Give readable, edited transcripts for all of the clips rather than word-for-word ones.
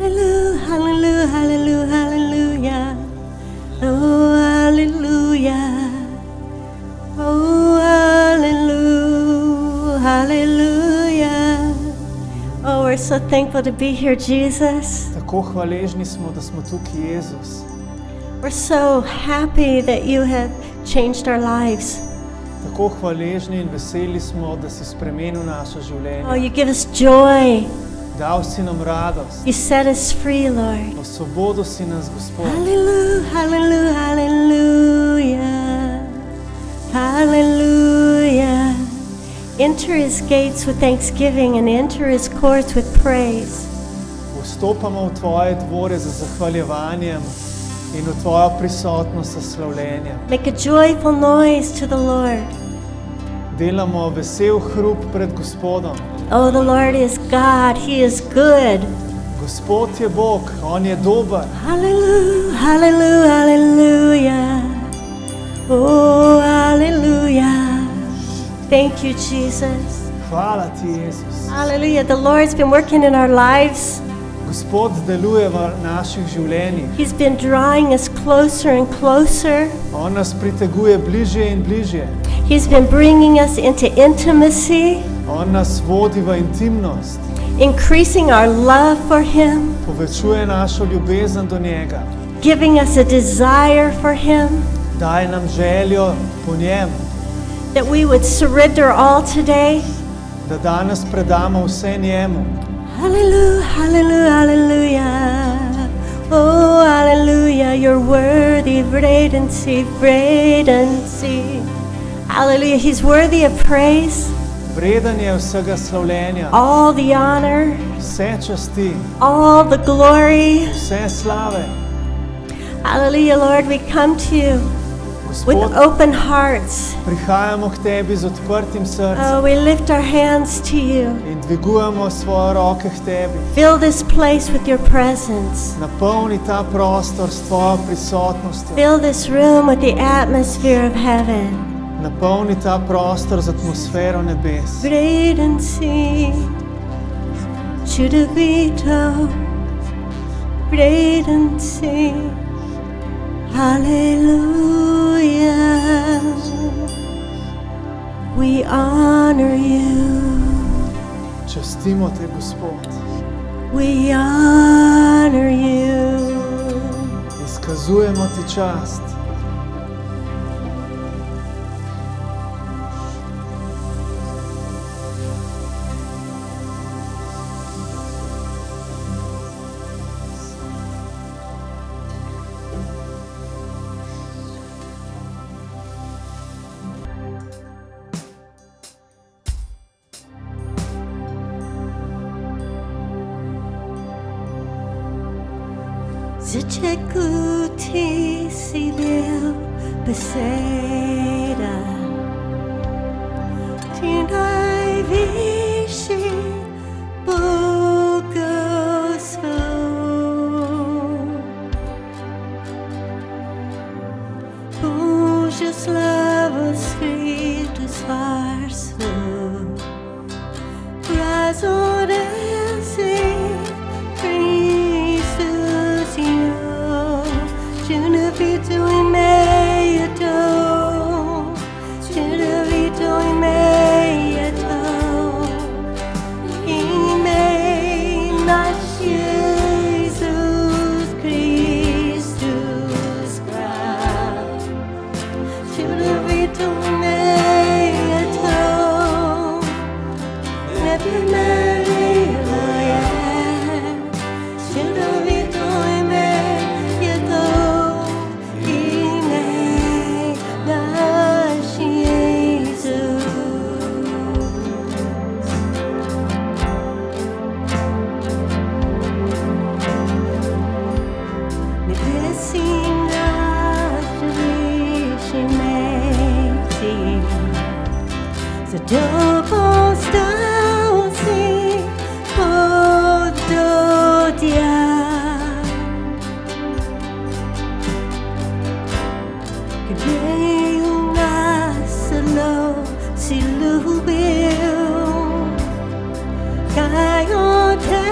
Hallelujah, hallelujah, hallelujah, hallelujah. Oh, hallelujah. Oh, hallelujah, hallelujah. Oh, we're so thankful to be here, Jesus. Tako hvaležni smo, da smo tukaj, Jezus. We're so happy that you have changed our lives. Tako hvaležni in veseli smo, da si spremenil naše Oh, življenje. you give us joy. Dal si nam radost. You set us free, Lord. V svobodo si nas, Gospod. Hallelujah, hallelujah, hallelujah, hallelujah. Enter his gates with thanksgiving and enter his courts with praise. Vstopamo v tvoje dvore z zahvaljevanjem in v tvojo prisotnost s slavljenjem. Make a joyful noise to the Lord. Delamo vesel hrup pred Gospodom. Oh, the Lord is God. He is good. Gospod je Bog, on je dober. Hallelujah, hallelujah, hallelujah. Oh, hallelujah. Thank you, Jesus. Hvala ti, Jezus. Hallelujah. The Lord's been working in our lives. Gospod deluje v naših življenjih. He's been drawing us closer and closer. On nas priteguje bližje in bližje. He's been bringing us into intimacy, On nas vodi v intimnost. increasing our love for him, Povečuje našo ljubezen do njega. giving us a desire for him, Daje nam željo po njem, that we would surrender all today. da danes predamo vse njemu. Hallelujah, hallelujah, hallelujah. Oh, hallelujah, you're worthy, radiancy, radiancy. Hallelujah, he's worthy of praise, Vreden je vsega slavljenja, all the honor, vse časti, all the glory. vse slave. Hallelujah, Lord, we come to you with Gospod, open hearts. prihajamo k tebi z odprtim srcem Oh, we lift our hands to you. in dvigujemo svoje roke k tebi. Fill this place with your presence. Napolni ta prostor s tvojo prisotnostjo. Fill this room with the atmosphere of heaven. Napolni ta prostor z atmosfero nebes. Radiancy, Chudavito, radiancy, hallelujah. We honor you. Častimo te, Gospod. We honor you. Izkazujemo ti čast. Zachekuti Sibil Beseda Tindai Vishi Bogoso Božoslavo skritus varso Razoresi Vito in meato, Vito in meato, in me nasce Jesus Christus Christ. Vito in meato, never Maria, Vito in meato. Dopo stausi pododia Che Deo naslo si lubiu Caio te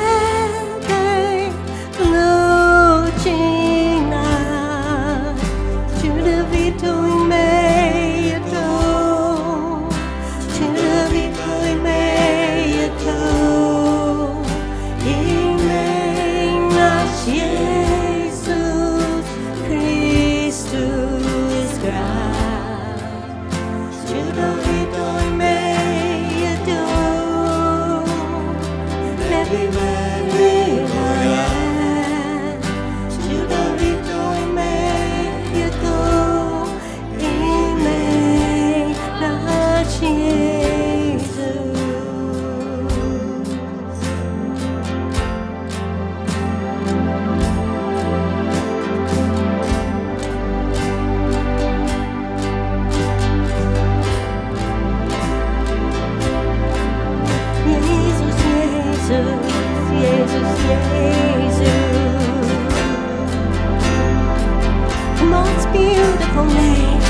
The most beautiful name,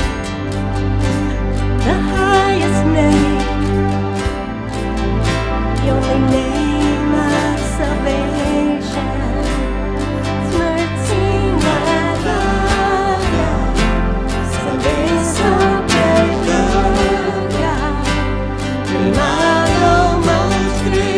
the highest name, the only name of salvation. Mercy, my God, salvation, hallelujah. Primado monstri,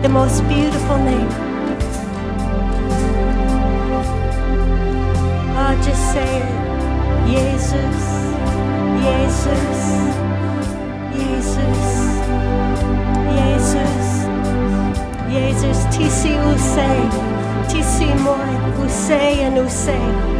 the most beautiful name. Oh, just say it. Jesus, Jesus, Jesus, Jesus, Jesus. Tisi usay, tisi moi, usay and usay.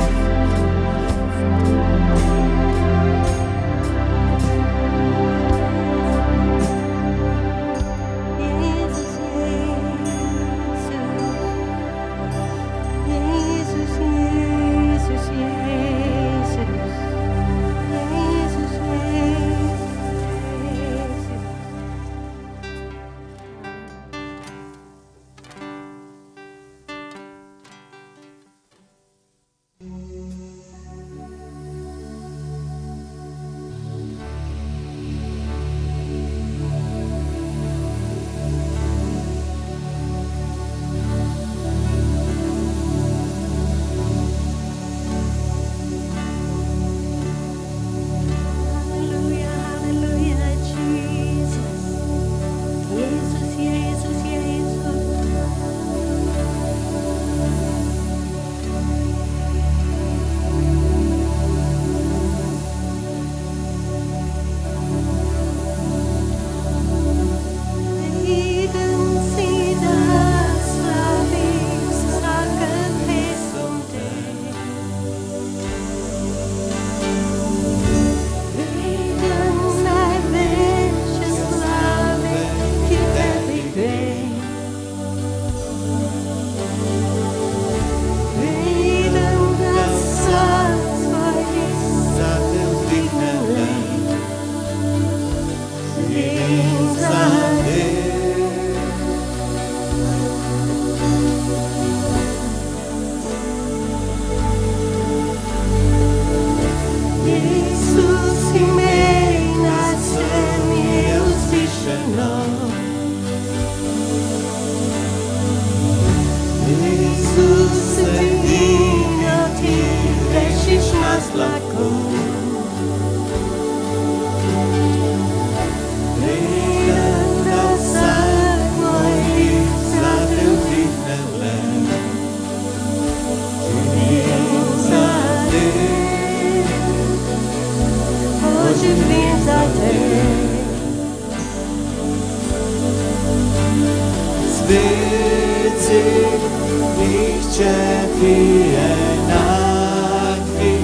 Principi enaki,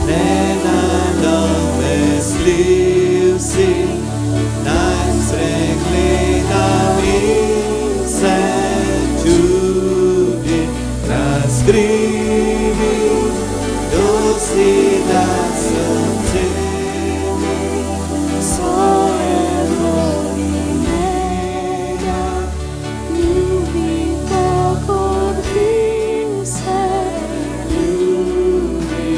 nenadomestljiv si, najspregledani se čudi, razkrivi, dosti da srce svojego imena, ljubi pokorni se, ljubi.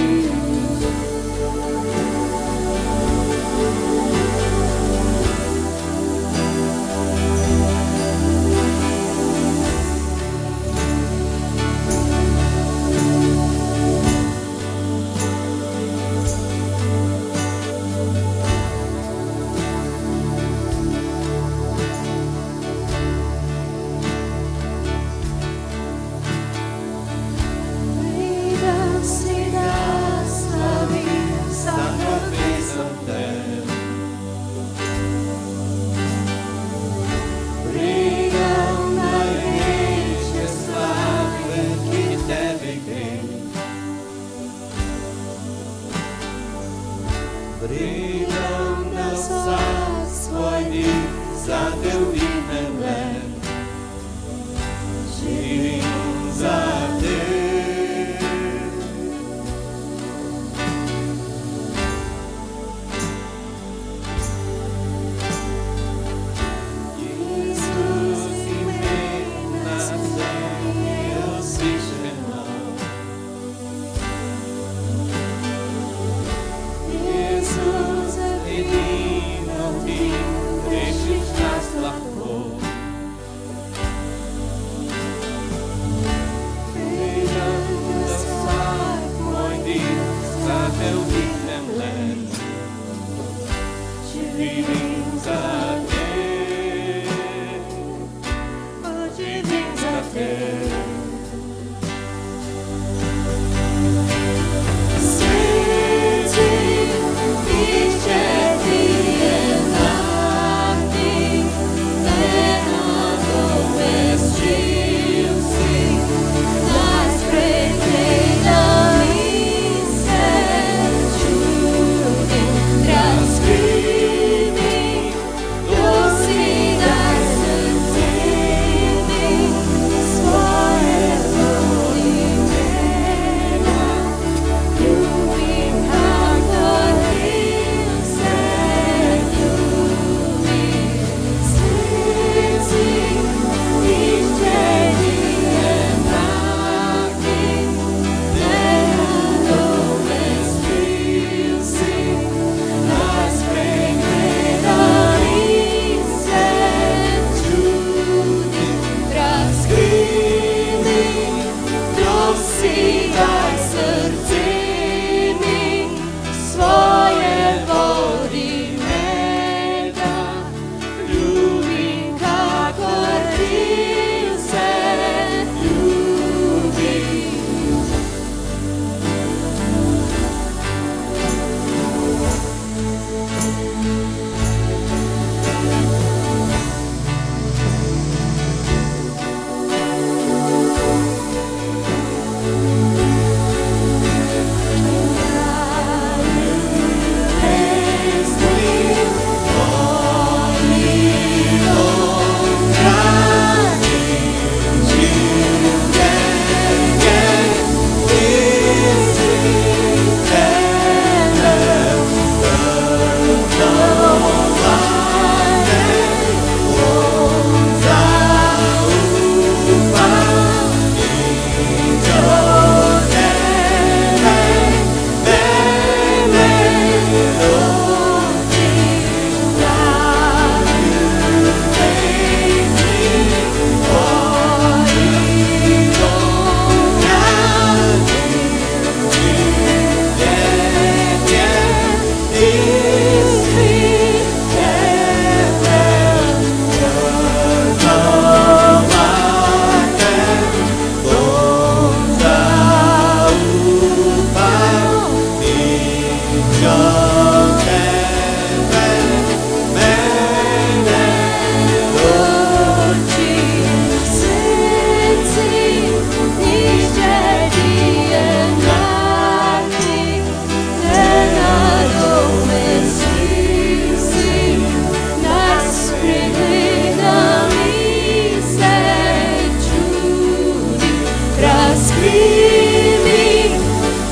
skrivi,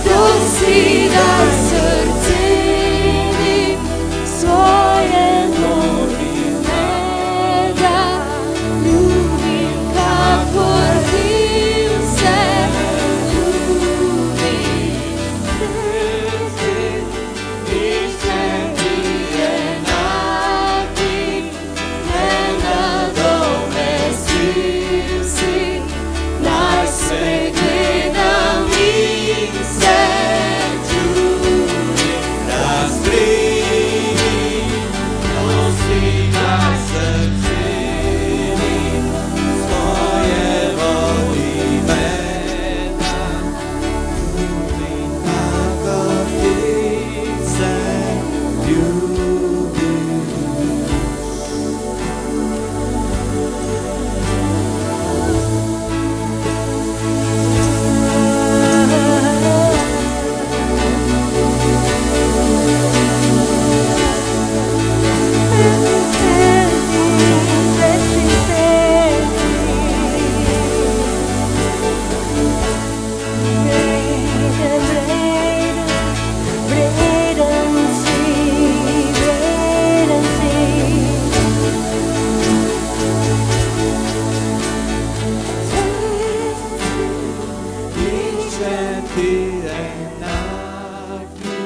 to si daj srceni, svoje molim me da ljubim kakor ti se ljubi. Ništa ti je enaki, nenadomestiv si, naj sve gledam in se čudim. Razkrivi, nosi naj srceni, svoje voli mena, ljubim kakor ti se ljubi. Ništa ti enaki,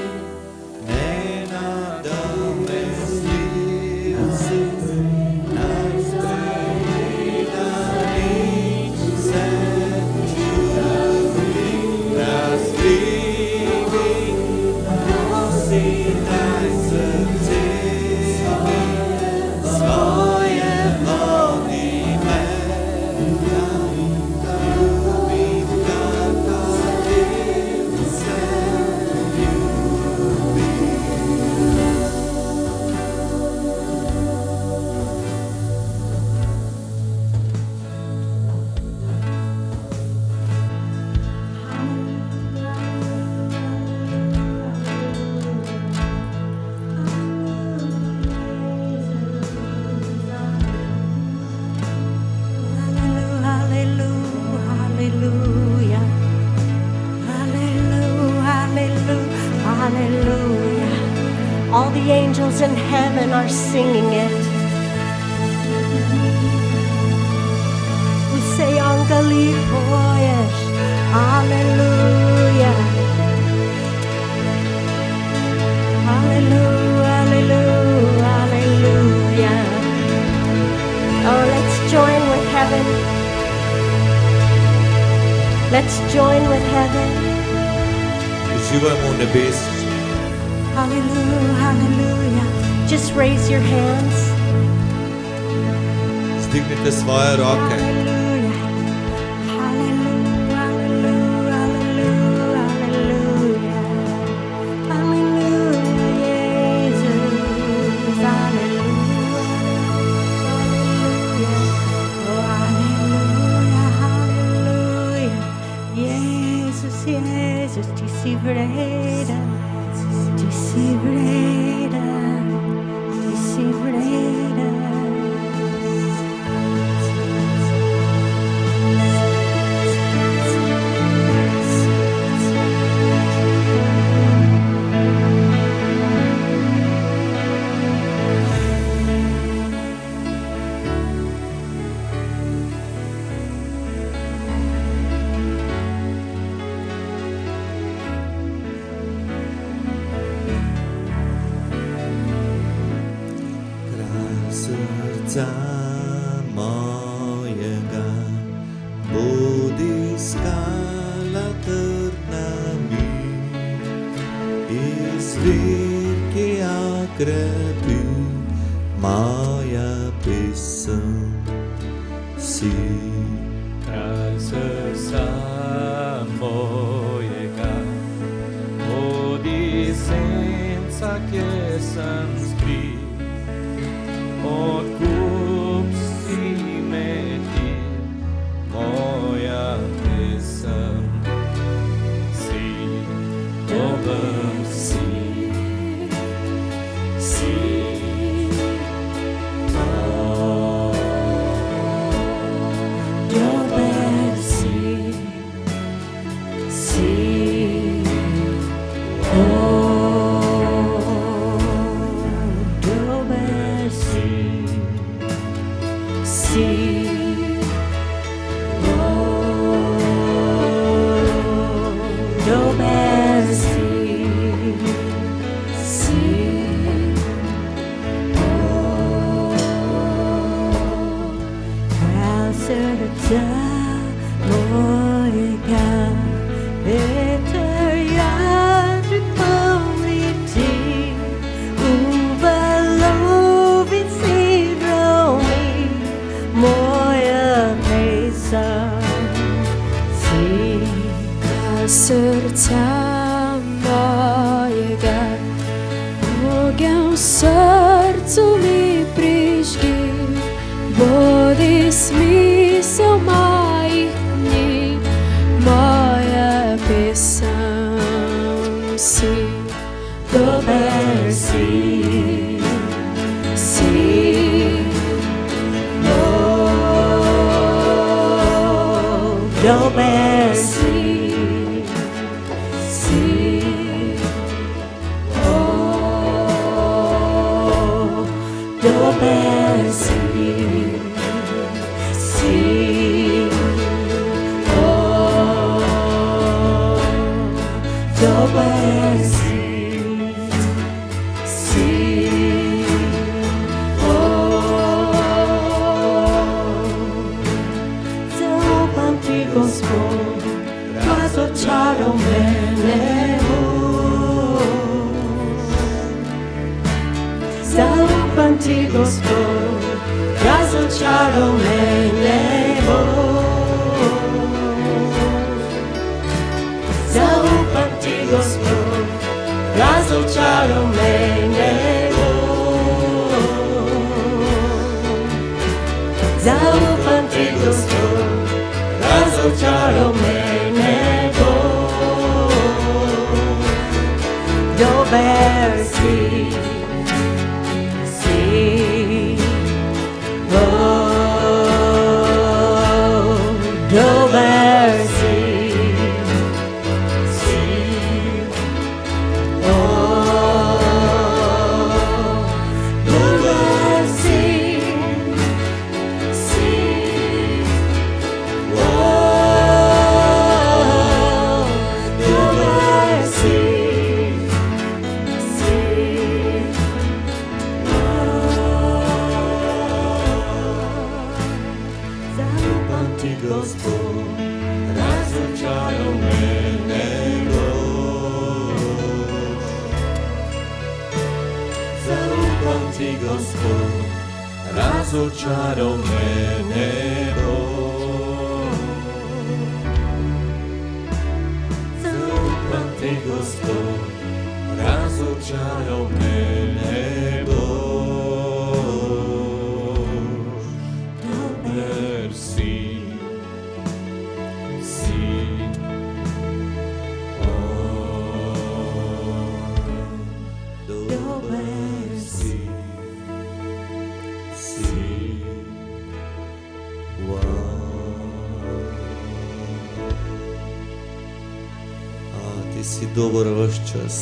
nenadomestiv si, najspregledani se čudim. Razkrivi, nosi naj srceni, svoje voli mena, ljubim kakor ti se ljubi. Hallelujah, hallelujah, hallelujah, hallelujah. All the angels in heaven are singing it. We say Angalipoyesh, hallelujah, hallelujah, hallelujah, hallelujah. Oh, let's join with heaven. Let's join with heaven. Uživajmo v nebesih. Hallelujah, hallelujah. Just raise your hands. Zdignite svoje roke. Hallelujah, hallelujah, hallelujah, hallelujah, hallelujah, Jesus, hallelujah, hallelujah, oh, hallelujah, hallelujah, Jesus, Jesus, ti si vreden, ti si vreden, ti si vreden. Srca mojega, bodi skala trdna mi, izvir, ki okrepi, moja pesem si. Kralj srca mojega, bodi senca, kjer sem skrit. Odkup si me ti, moja pesem si, dober si, si. Dober si, Veterjadry politi, uvalovit sidromi, moja pejsa si. Serca mojega Bogiem sercu mi prižgi, bodi smisel mojih dni, moja pesem si. Dober si, si. Dober si, si. Dober si, si. Dober si, si. Zaufam Ti, Gospod, razočarał mene. Zaufam Ti, Gospod, razočarał mene. Zaufam Ti, Gospod, razočarał mene. Zaufam Ti, Gospod, razočarał mene. Dober si, si. Dober si, si. Dober si, si. Dober si, si. Zaufam Ti, Gospod, razočarał mene. Zaufam Ti, Gospod, razočarał me nebo. Zaufam Ti, Gospod, razočarał me nebo. Dober si, si. Dober si, si. Ti si dober vaš čas.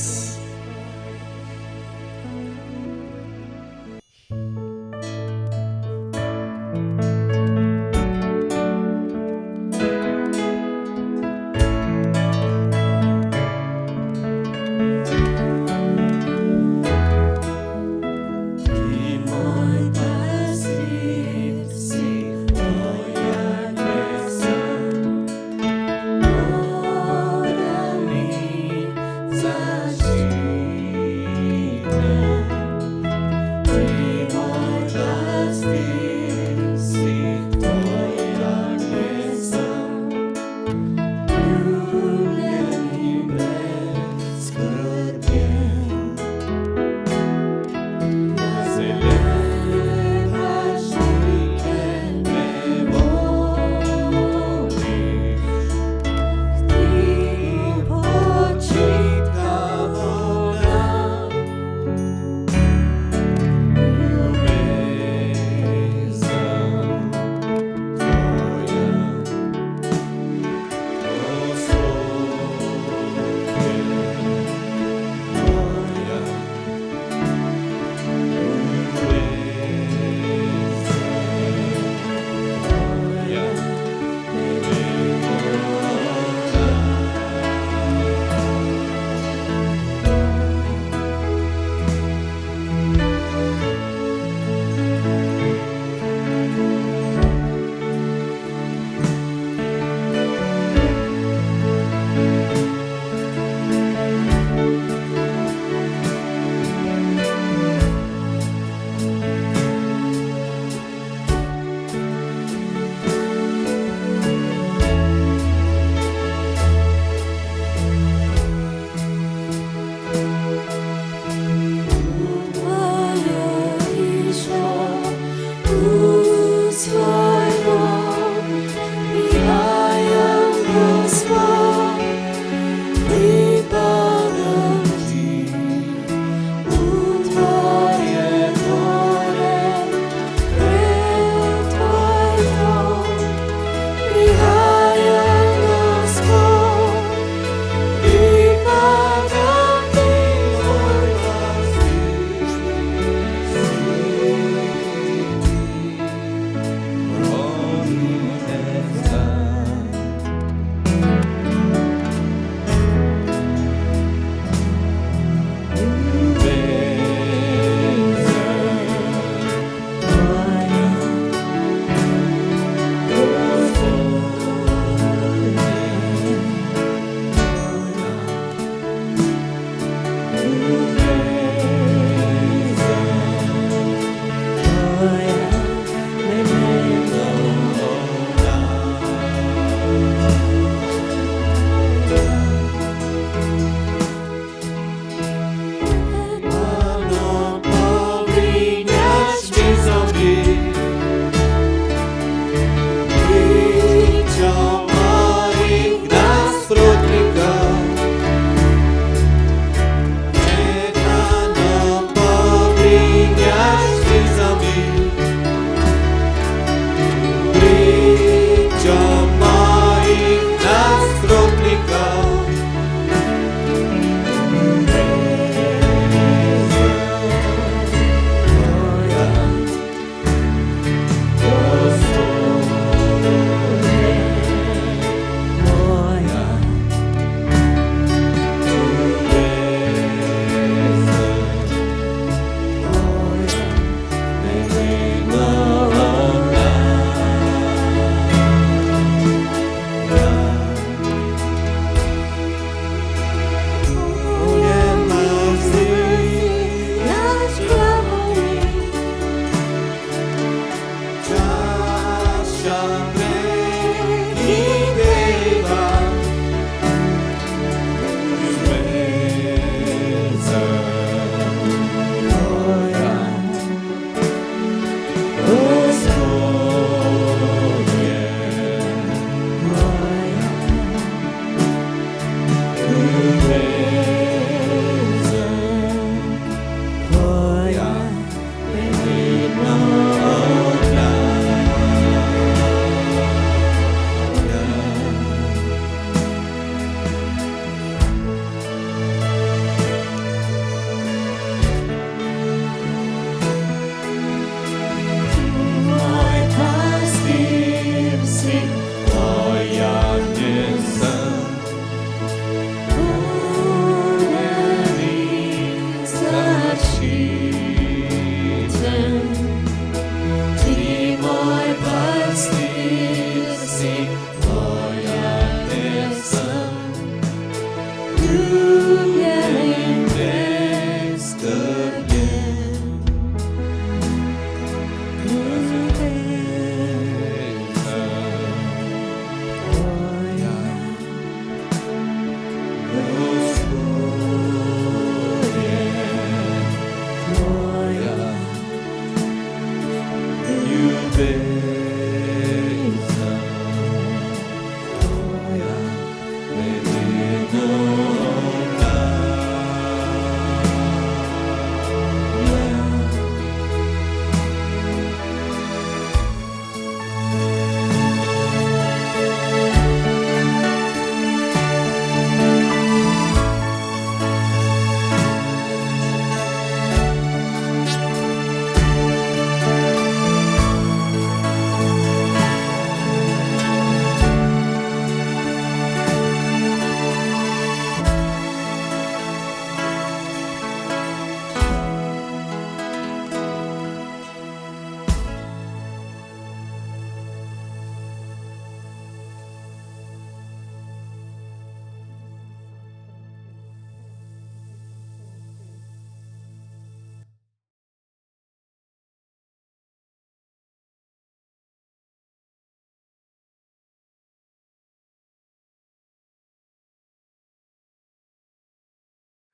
Ti moj pastir si, moja pesem, mora mi zaštiti.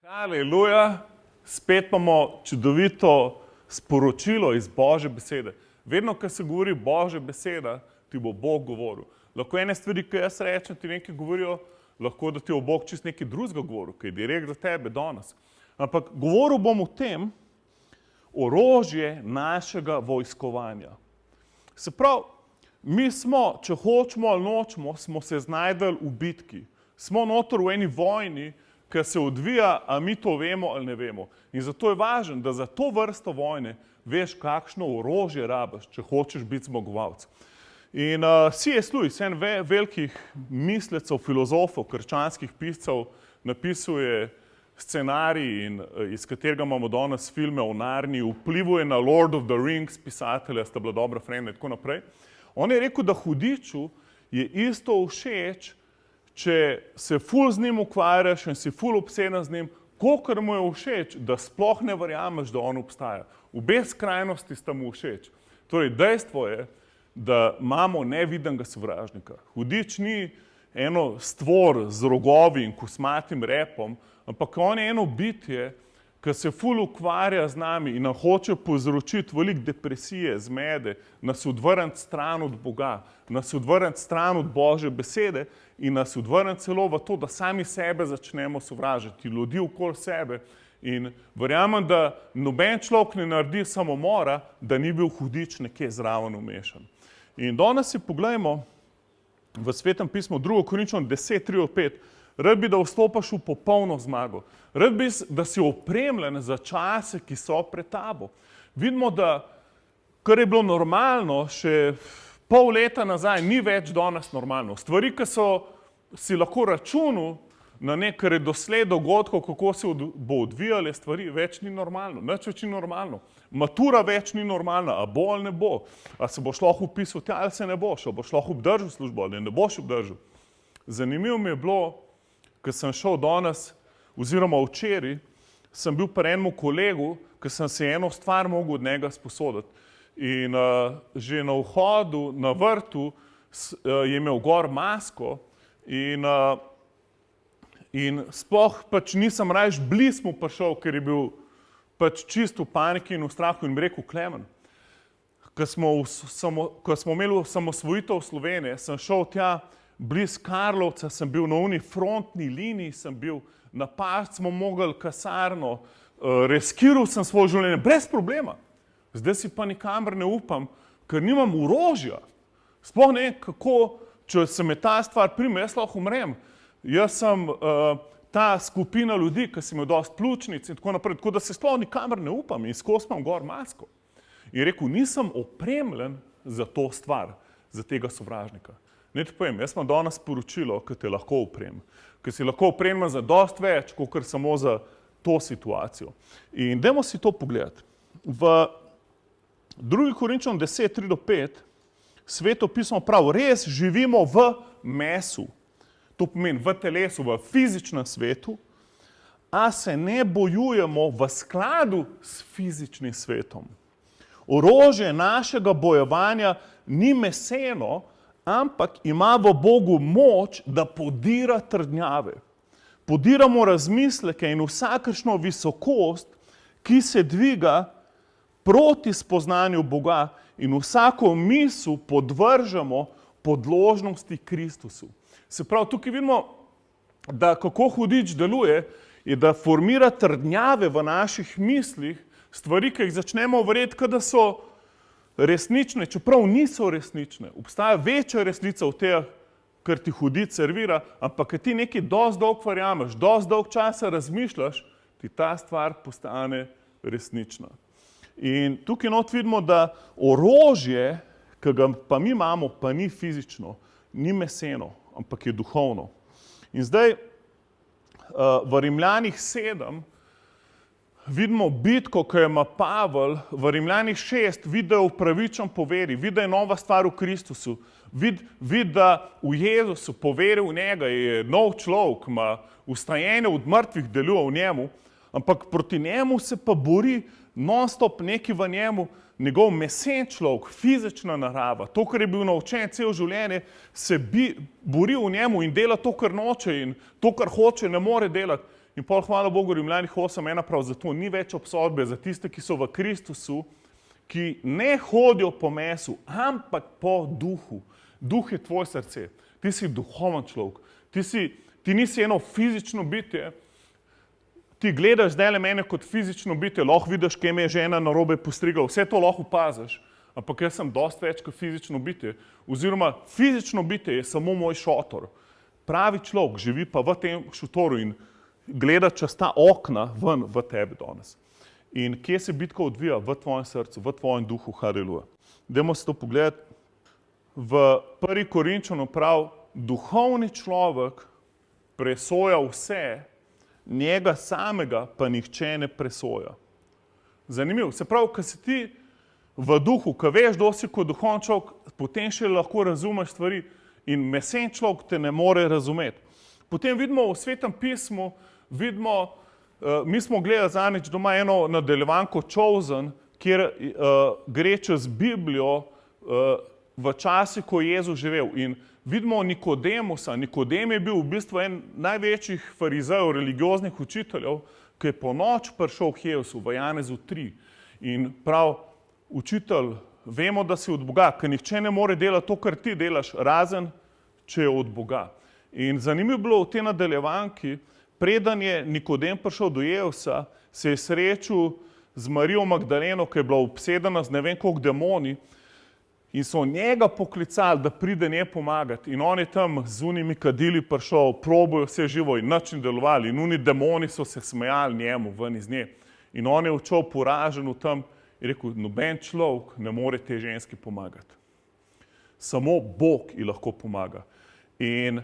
Haleluja, spet imamo čudovito sporočilo iz Božje besede. Vedno, ko se govori Božja beseda, ti bo Bog govoril. Lahko ene stvari, ki jaz rečem, ti nekaj govorijo, lahko da ti bo Bog čist nekaj drugega govoril, ki je direkt za tebe danes. Ampak govoril bom o tem, orožje našega vojskovanja. Se pravi, mi smo, če hočemo ali nočemo, smo se znajdeli v bitki. Smo notor v eni vojni, ki se odvija, a mi to vemo ali ne vemo. In zato je važno, da za to vrsto vojne veš, kakšno orožje rabiš, če hočeš biti zmagovalec. In C.S. Lewis, en velikih mislecev, filozofov, krščanskih piscev, napisuje scenarij, in iz katerega imamo danes filme o Narniji, vplivuje na Lord of the Rings, pisatelja, sta bila dobra frenda in tako naprej. On je rekel, da hudiču je isto všeč, če se ful z njim ukvarjaš in si ful obseden z njim, kolikor mu je všeč, da sploh ne verjameš, da on obstaja. Obe skrajnosti sta mu všeč. Torej, dejstvo je, da imamo nevidenega sovražnika. Hudič ni eno stvor z rogovi in kosmatim repom, ampak on je eno bitje, ki se ful ukvarja z nami in nam hoče povzročiti veliko depresije, zmede, nas odvrniti stran od Boga, nas odvrniti stran od Božje besede in nas odvrniti celo v to, da sami sebe začnemo sovražiti, ljudi okoli sebe. In verjamem, da noben človek ne naredi samomora, da ni bil hudič nekje zraven umešan. In danes si poglejmo v Svetem pismu 2. Korinčanom 10:3-5, rad bi, da vstopaš v popolno zmago. Rad bi, da si opremljen za čase, ki so pred tabo. Vidimo, da kar je bilo normalno še pol leta nazaj, ni več danes normalno. Stvari, ki so si lahko računal na nek redosled dogodkov, kako se bo odvijale stvari, več ni normalno. Nič več ni normalno. Matura več ni normalna, a bo ali ne bo. A se boš lahko vpisal tja ali se ne boš, a boš lahko obdržal službo ali ne boš obdržal. Zanimivo mi je bilo, ko sem šel danes, oziroma včeraj, sem bil pri enemu kolegu, ko sem se eno stvar mogel od njega sposoditi. In že na vhodu, na vrtu, je imel gor masko in sploh pač nisem rajš blizu mu prišel, ker je bil pač čisto v paniki in v strahu in mi rekel: Klemen, ko smo imeli osamosvojitev Slovenije, sem šel tja, bliz Karlovca, sem bil na uni frontni liniji, sem bil, napast smo mogli kasarno, reskiral sem svoje življenje, brez problema. Zdaj si pa nikamor ne upam, ker nimam orožja. Sploh ne, kako, če se me ta stvar prime, jaz lahko umrem. Jaz sem ta skupina ljudi, ki si imel dosti pljučnic in tako naprej, tako da se sploh nikamor ne upam in skozi imam gor masko. In rekel, nisem opremljen za to stvar, za tega sovražnika. Ne ti povem, jaz imam danes sporočilo, ki te lahko oprem. Ki si lahko opremljen za dosti več, kot samo za to situacijo. In dajmo si to pogledati. V 2. Korinčanom 10:3-5 Sveto pismo pravi, res živimo v mesu. To pomeni v telesu, v fizičnem svetu, a se ne bojujemo v skladu s fizičnim svetom. Orožje našega bojevanja ni meseno, ampak ima v Bogu moč, da podira trdnjave. Podiramo razmisleke in vsakršno visokost, ki se dviga proti spoznanju Boga, in vsako misel podvržemo podložnosti Kristusu. Se pravi, tukaj vidimo, da kako hudič deluje, je, da formira trdnjave v naših mislih, stvari, ki jih začnemo verjeti, da so resnične, čeprav niso resnične. Obstaja večja resnica v teh, kar ti hudič servira, ampak ker ti nekaj dosti dolgo verjameš, dosti dolgo časa razmišljaš, ti ta stvar postane resnična. In tukaj not vidimo, da orožje, ki ga pa mi imamo, pa ni fizično, ni meseno, ampak je duhovno. In zdaj v Rimljanih 7 vidimo bitko, ki jo ima Pavel, v Rimljanih 6 vidi, da je upravičen po veri, vidi, da je nova stvar v Kristusu, vidi, da v Jezusu, po veri v njega, je nov človek, ima vstajenje od mrtvih, deluje v njemu, ampak proti njemu se pa bori non-stop nekaj v njemu, njegov mesen človek, fizična narava, to, kar je bil naučen celo življenje, se bori v njemu in dela to, kar noče in to, kar hoče, ne more delati. In pol hvala Bogu, Rimljanih 8:1 prav, zato ni več obsodbe za tiste, ki so v Kristusu, ki ne hodijo po mesu, ampak po duhu. Duh je tvoje srce, ti si duhoven človek, ti nisi eno fizično bitje, ti gledaš zdaj le mene kot fizično bitje, lahko vidiš, kje me je žena narobe postrigla, vse to lahko opaziš, ampak jaz sem dosti več kot fizično bitje, oziroma fizično bitje je samo moj šotor. Pravi človek živi pa v tem šotoru in gleda čez ta okna ven v tebi danes. In kje se bitka odvija? V tvojem srcu, v tvojem duhu, haleluja. Dajmo se to pogledati. V 1. Korinčanu prav, duhovni človek presoja vse, njega samega pa nihče ne presoja. Zanimivo. Se pravi, ko si ti v duhu, ko veš, da si kot duhovni človek, potem še lahko razumeš stvari in mesen človek te ne more razumeti. Potem vidimo v Svetem pismu, mi smo gledali zadnjič doma eno nadaljevanko Chosen, kjer gre čez Biblijo v časi, ko je Jezus živel. In vidimo Nikodemusa. Nikodem je bil v bistvu en največjih farizejev, religioznih učiteljev, ki je po noč prišel k Jezusu v Janezu 3. In prav, učitelj, vemo, da si od Boga, ker nihče ne more delati to, kar ti delaš, razen če je od Boga. In zanimivo je bilo v tej nadaljevanki, preden je Nikodem prišel do Jezusa, se je srečal z Marijo Magdaleno, ki je bila obsedena z ne vem koliko demoni, in so njega poklicali, da pride njej pomagati. In on je tam z unimi kadili prišel, probojo vse živo in nič ni delovali. In uni demoni so se smejali njemu ven iz nje. In on je odšel poražen v tam in rekel, noben človek ne more te ženski pomagati. Samo Bog ji lahko pomaga. In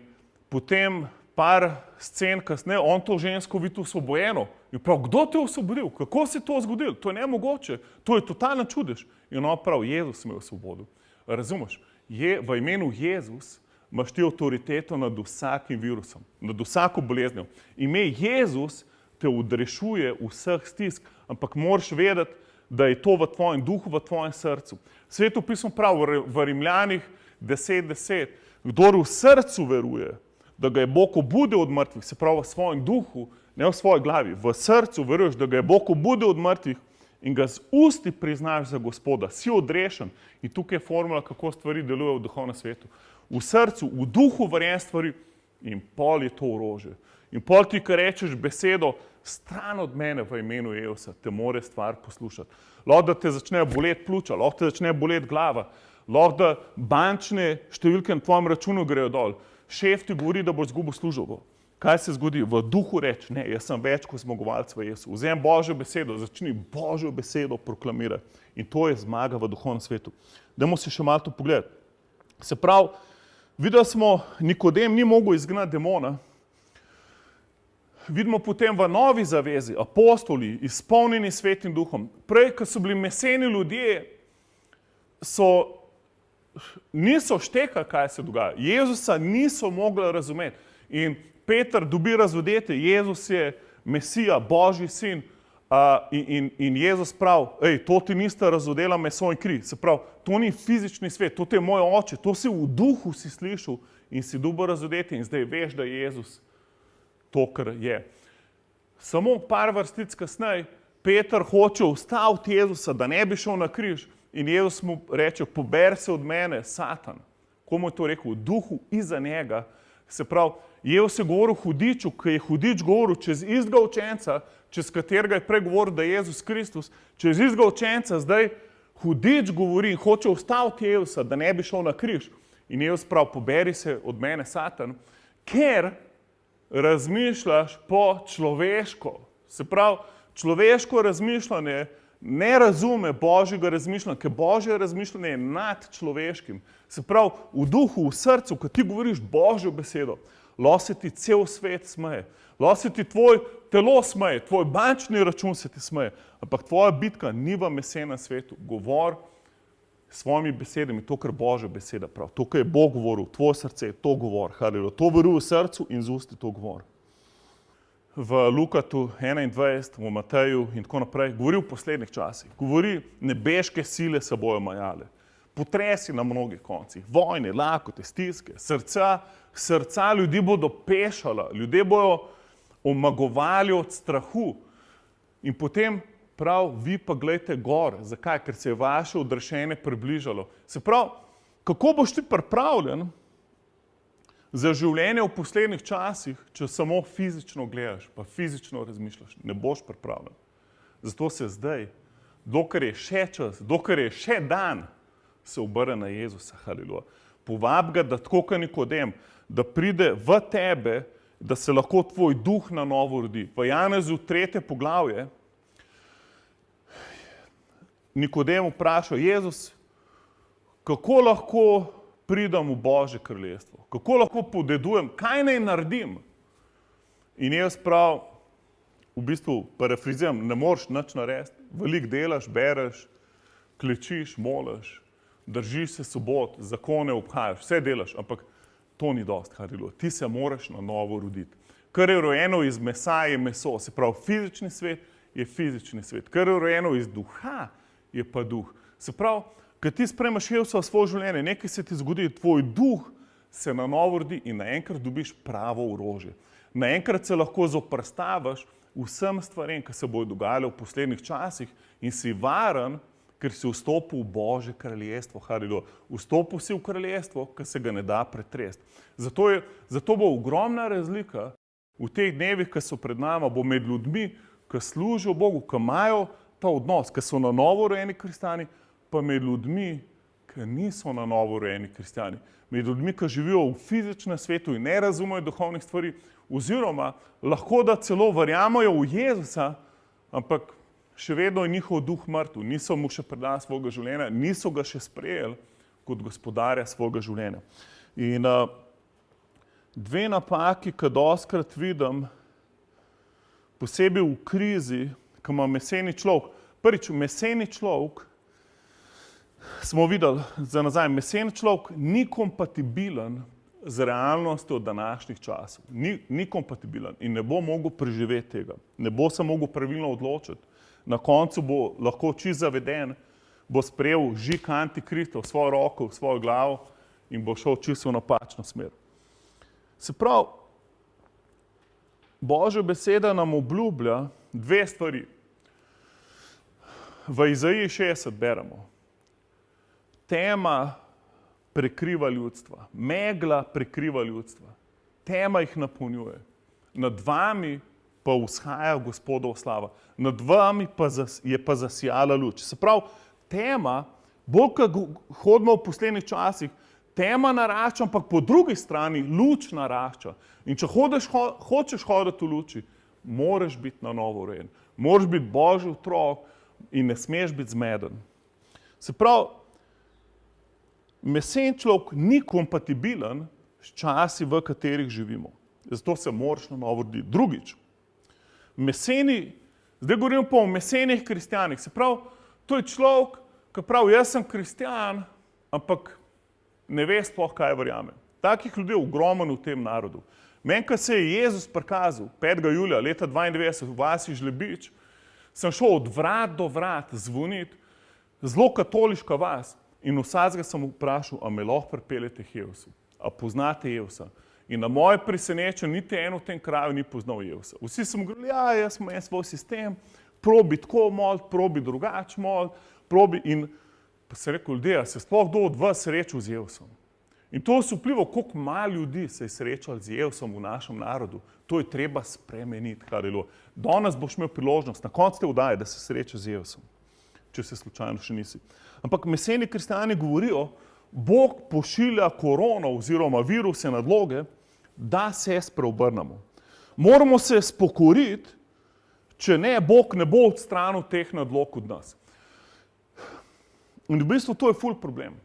potem par scen kasneje, on to žensko vidi osvobojeno. In prav, kdo te je osvobodil? Kako se to zgodilo? To je nemogoče. To je totalno čudež. In on prav, Jezus me je osvobodil. Razumeš? V imenu Jezus imaš ti avtoriteto nad vsakim virusom, nad vsako boleznjo. Ime Jezus te odrešuje vseh stisk, ampak moraš vedeti, da je to v tvojem duhu, v tvojem srcu. Sveto pismo pravi v Rimljanih 10:10, kdor v srcu veruje, da ga je Bog obudil od mrtvih, se pravi v svojem duhu, ne v svoji glavi, v srcu veruješ, da ga je Bog obudil od mrtvih in ga z usti priznaš za Gospoda, si odrešen. In tukaj je formula, kako stvari delujejo v duhovnem svetu. V srcu, v duhu verjamem stvari in pol je to orožje. In pol ti, ko rečeš besedo, stran od mene v imenu Jezusa, te more stvar poslušati. Lahko da te začne boleti pljuča, lahko te začne boleti glava, lahko da bančne številke na tvojem računu grejo dol. Šef ti govori, da boš izgubil službo. Kaj se zgodi? V duhu reči, ne, jaz sem več kot zmagovalec v Jezusu. Vzemi Božjo besedo, začni Božjo besedo proklamirati. In to je zmaga v duhovnem svetu. Dajmo si še malo to pogledati. Se pravi, videli smo, Nikodem ni mogel izgnati demona. Vidimo potem v Novi zavezi, apostoli, izpolnjeni Svetim duhom. Prej, ko so bili meseni ljudje, niso štekali, kaj se dogaja. Jezusa niso mogli razumeti. In Peter dobi razvodete, Jezus je Mesija, Božji sin, in Jezus pravi, to ti niste razvodela meso in kri. Se pravi, to ni fizični svet, to je moj oče, to si v duhu si slišal in si dobil razvodete in zdaj veš, da je Jezus to, kar je. Samo par vrstic kasneje, Peter hoče ustaviti Jezusa, da ne bi šel na križ in Jezus mu reče, poberi se od mene, Satan. Komu je to rekel? V duhu iza njega. Se pravi, Jezus je govoril hudiču, ki je hudič govoril čez istega učenca, čez katerega je prej govoril, da je Jezus Kristus, čez istega učenca zdaj hudič govori in hoče ustaviti Jezusa, da ne bi šel na križ. In Jezus pravi, poberi se od mene, Satan, ker razmišljaš po človeško. Se pravi, človeško razmišljanje ne razume Božjega razmišljanja, ker Božje razmišljanje je nad človeškim. Se pravi, v duhu, v srcu, ko ti govoriš Božjo besedo, lahko se ti cel svet smeje, lahko se ti tvoj telo smeje, tvoj bančni račun se ti smeje, ampak tvoja bitka ni v mesenem svetu. Govor s svojimi besedami, to, kar Božja beseda pravi, to, kar je Bog govoril, tvoje srce, to govor, haleluja, to veruje v srcu in z usti to govor. V Lukatu 21, v Mateju in tako naprej, govori v poslednjih časih. Govori, nebeške sile se bojo majale. Potresi na mnogih koncih, vojne, lakote, stiske, srca ljudi bodo pešala, ljudje bojo omagovali od strahu. In potem prav, vi pa gledajte gor. Zakaj? Ker se je vaše odrešenje približalo. Se pravi, kako boš ti pripravljen za življenje v poslednjih časih, če samo fizično gledaš, pa fizično razmišljaš? Ne boš pripravljen. Zato se zdaj, dokler je še čas, dokler je še dan, se obrne na Jezusa, haleluja. Povabi ga, da tako kot Nikodem, da pride v tebe, da se lahko tvoj duh na novo rodi. V Janezu 3. poglavje Nikodem vpraša, Jezus, kako lahko pridem v Božje kraljestvo? Kako lahko podedujem? Kaj naj naredim? In Jezus pravi, v bistvu parafraziram, ne moreš nič narediti. Veliko delaš, bereš, klečiš, moliš, držiš se sobot, zakone obhajaš, vse delaš, ampak to ni dosti, haleluja. Ti se moraš na novo roditi. Kar je rojeno iz mesa, je meso. Se pravi, fizični svet je fizični svet. Kar je rojeno iz duha, je pa duh. Se pravi, kad ti sprejmeš Jezusa v svoje življenje, nekaj se ti zgodi, tvoj duh se na novo rodi in naenkrat dobiš pravo orožje. Naenkrat se lahko zoprstaviš vsem stvarem, ki se bodo dogajale v poslednjih časih in si varen, ker si vstopil v Božje kraljestvo. Vstopil si v kraljestvo, ki se ga ne da pretresti. Zato bo ogromna razlika v teh dnevih, ki so pred nama, bo med ljudmi, ki služijo Bogu, ki imajo ta odnos, ki so na novo rojeni kristjani, pa med ljudmi, ki niso na novo rojeni kristjani. Med ljudmi, ki živijo v fizičnem svetu in ne razumejo duhovnih stvari, oziroma lahko da celo verjamejo v Jezusa, ampak še vedno je njihov duh mrtev, niso mu še predali svojega življenja, niso ga še sprejeli kot gospodarja svojega življenja. In dve napaki, ki dostikrat vidim, posebej v krizi, ko ima meseni človek. Prvič, meseni človek, smo videli za nazaj, meseni človek ni kompatibilen z realnostjo današnjih časov. Ni kompatibilen in ne bo mogel preživeti tega. Ne bo se mogel pravilno odločiti. Na koncu bo lahko čisto zaveden, bo sprejel žig antikrista v svojo roko, v svojo glavo in bo šel čisto v napačno smer. Se pravi, Božja beseda nam obljublja dve stvari. V Izaiji 60 beremo. Tema prekriva ljudstva, megla prekriva ljudstva, tema jih napolnjuje. Nad vami pa vzhaja Gospodova slava, nad vami pa je pa zasijala luč. Se pravi, tema, bolj kot hodimo v poslednjih časih, tema narašča, ampak po drugi strani luč narašča. In če hočeš hoditi v luči, moraš biti na novo rojen. Moraš biti Božji otrok in ne smeš biti zmeden. Se pravi, mesen človek ni kompatibilen s časi, v katerih živimo. Zato se moraš na novo roditi. Drugič, meseni, zdaj govorimo pa o mesenih kristjanih. Se pravi, to je človek, ki pravi, jaz sem kristjan, ampak ne ve sploh, kaj verjame. Takih ljudi je ogromno v tem narodu. Meni, ko se je Jezus prikazal 5. julija leta 92 v vasi Žlebič, sem šel od vrat do vrat zvoniti, zelo katoliška vas. In vsakega sem vprašal, a me lahko pripeljete k Jezusu, a poznate Jezusa. In na moje presenečenje, niti en v tem kraju ni poznal Jezusa. Vsi so mu govorili, ja, jaz imam svoj sistem, probi tako moliti, probi drugače moliti, probi. In pa se rekel, ljudje, a se sploh kdo od vas srečal z Jezusom? In to je vplivalo, koliko malo ljudi se je srečalo z Jezusom v našem narodu. To je treba spremeniti, kar je bilo. Danes boš imel priložnost, na koncu te vdaje, da se sreča z Jezusom, če se slučajno še nisi. Ampak meseni kristjani govorijo, Bog pošilja korono oziroma viruse, nadloge, da se spreobrnemo. Moramo se spokoriti, če ne, Bog ne bo odstranil teh nadlog od nas. In v bistvu to je ful problem.